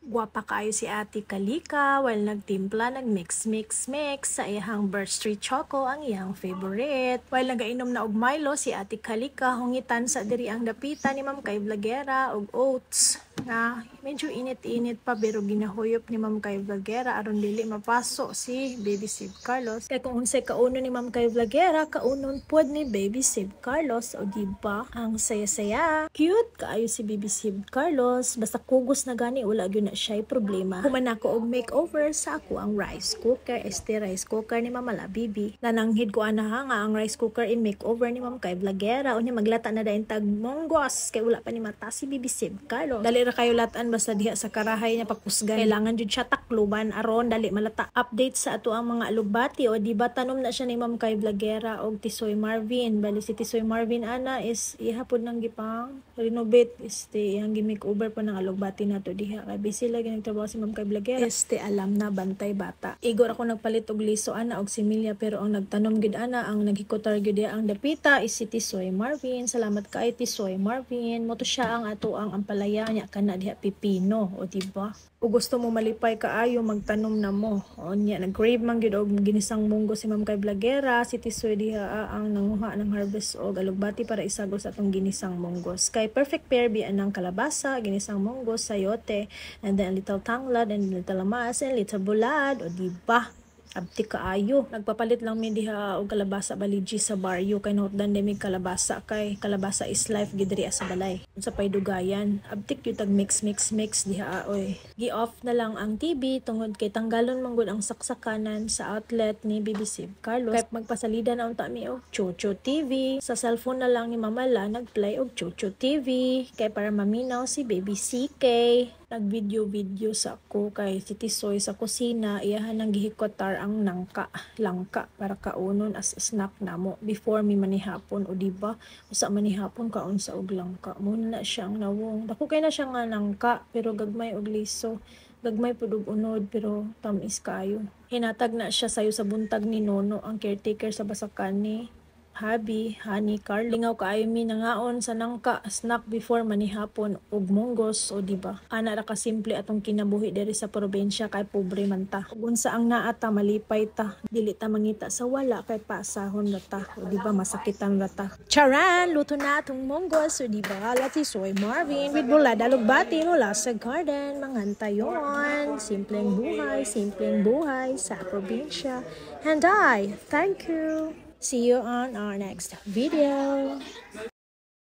Gwapa kaayo si Ate Kalika while nagtimpla, nagmix sa iyang birthday choco ang iyang favorite. While nagainom na og Milo si Ate Kalika, hungitan sa diri ang dapita ni Ma'am Kay Vlogera og oats na medyo init-init pa pero ginahuyop ni Ma'am Kay Vlogera aron dili mapaso si Baby Sib Carlos. Kaya kung unsay kauno ni Ma'am Kay Vlogera, kaunon pod ni Baby Sib Carlos, o diba? Ang saya-saya. Cute kaayo si Baby Sib Carlos. Basta kugos na gani, wala gyud na siya'y problema. Human ako og makeover sa ako ang rice cooker. Este rice cooker ni Mama La Bibi. Nananghid ko nga ang rice cooker in makeover ni Ma'am Kay Vlogera. Unya maglata na dayon tag monggos kay wala pa ni mata si Baby Sib Carlos. Dali ra kayo latan basta diha sa karahay niya pakusgan. Kailangan jud siya takluban aron dali malata. Update sa ato ang mga alugbati, o di ba tanom na siya ni Ma'am Kay Vlogera og Tisoy Marvin. Bali si Tisoy Marvin ana is ihapon nang gipang renovate, iyang gi-makeover pa ng alugbati nato diha. Kay busy lagi nagtrabaho si Ma'am Kay Vlogera. Alam na bantay bata. Igor ako nagpalit og liso ana og similya, pero ang nagtanom gid ana, ang naghikotar gid ang dapita is si Tisoy Marvin. Salamat kay Tisoy Marvin. Moto siya ang ato ang ampalaya niya kana diha pipino, o diba? O gusto mo malipay kaayo, magtanom na mo. O niya nag-grave man gid og ginisang munggo si Ma'am Kay Vlogera. Si Tisoy diha ang nanguha ng harvest og alugbati para isagol sa atong ginisang munggos. Kay perfect pair bi anang kalabasa, ginisang munggos, sayote, and then little tanglad, and little lamas, and little bulad, o diba? Abti kaayo. Nagpapalit lang mi diha og kalabasa baliji sa baryo kay nahutdan demi kalabasa, kay kalabasa is life gid diri sa balay. Sa paydugayan, abtik gyud tag mix diha oy. Gi-off na lang ang TV tungod kay tanggalon man gud ang saksakanan sa outlet ni Baby Sib Carlos. Kay magpasalida na unta mi og Chuchu TV. Sa cellphone na lang ni Mama La nagplay og Chuchu TV kay para maminaw si Baby CK. Nag-video sa ako kay si Tisoy sa kusina, iyahan nang gihikotar ang langka para kaunon as snack namo before mi manihapon, o diba? Usa manihapon kaon sa og langka. Muna na siyang nawong. Dako kay na siya nga langka pero gagmay og liso. Gagmay pud og unod pero tamis kaayo. Hinatag na siya sayo sa buntag ni Nono, ang caretaker sa Basakan ni Habi, Honey, Carl. Lingaw kaayo mi nangaon sa nangka snack before manihapon og munggos, o diba? Ana ra ka simple atong kinabuhi diri sa probinsya kay pobre man ta. Ug unsa ang naata malipay ta, dili ta mangita sa wala kay pasahon ra ta, o diba? Masakitan ra ta. Charan, luto na atong munggos, o diba? Tisoy Marvin with bulad alugbati mula sa garden. Mangantayon, simpleng buhay sa probinsya. And I thank you. See you on our next video.